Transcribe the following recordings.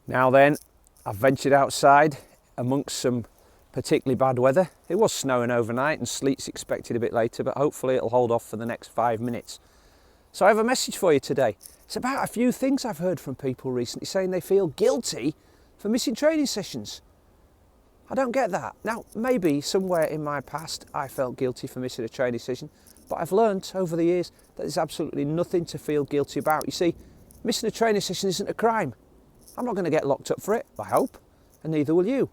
Now then, I've ventured outside amongst some particularly bad weather. It was snowing overnight and sleet's expected a bit later, but hopefully it'll hold off for the next 5 minutes. So I have a message for you today. It's about a few things I've heard from people recently saying they feel guilty for missing training sessions. I don't get that. Now, maybe somewhere in my past I felt guilty for missing a training session, but I've learned over the years that there's absolutely nothing to feel guilty about. You see, missing a training session isn't a crime. I'm not going to get locked up for it, I hope, and neither will you.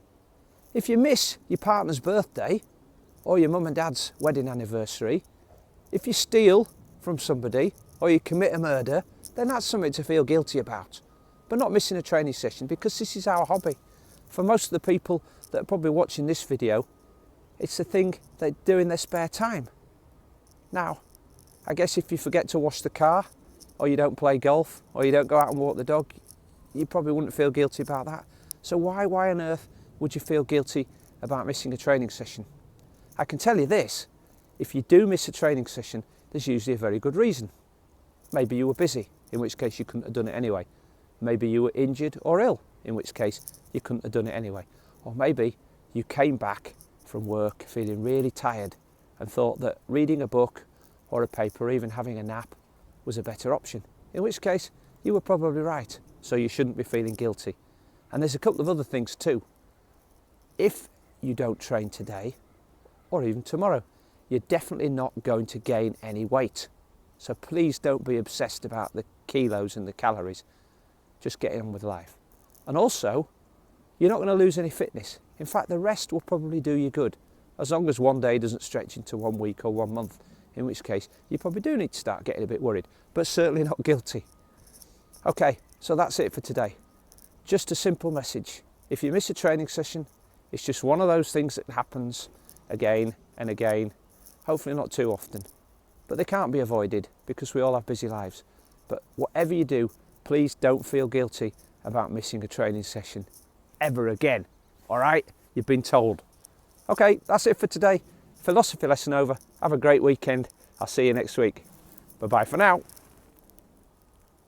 If you miss your partner's birthday or your mum and dad's wedding anniversary, if you steal from somebody or you commit a murder, then that's something to feel guilty about. But not missing a training session, because this is our hobby. For most of the people that are probably watching this video, it's the thing they do in their spare time. Now, I guess if you forget to wash the car, or you don't play golf, or you don't go out and walk the dog, you probably wouldn't feel guilty about that. So why on earth would you feel guilty about missing a training session? I can tell you this, if you do miss a training session, there's usually a very good reason. Maybe you were busy, in which case you couldn't have done it anyway. Maybe you were injured or ill, in which case you couldn't have done it anyway. Or maybe you came back from work feeling really tired and thought that reading a book or a paper or even having a nap was a better option, in which case you were probably right, so you shouldn't be feeling guilty. And there's a couple of other things too. If you don't train today or even tomorrow, you're definitely not going to gain any weight. So please don't be obsessed about the kilos and the calories. Just get on with life. And also, you're not going to lose any fitness. In fact, the rest will probably do you good, as long as one day doesn't stretch into 1 week or 1 month, in which case you probably do need to start getting a bit worried, but certainly not guilty. Okay, so that's it for today. Just a simple message. If you miss a training session, it's just one of those things that happens again and again, hopefully not too often. But they can't be avoided because we all have busy lives. But whatever you do, please don't feel guilty about missing a training session ever again. All right? You've been told. Okay, that's it for today. Philosophy lesson over. Have a great weekend. I'll see you next week. Bye-bye for now.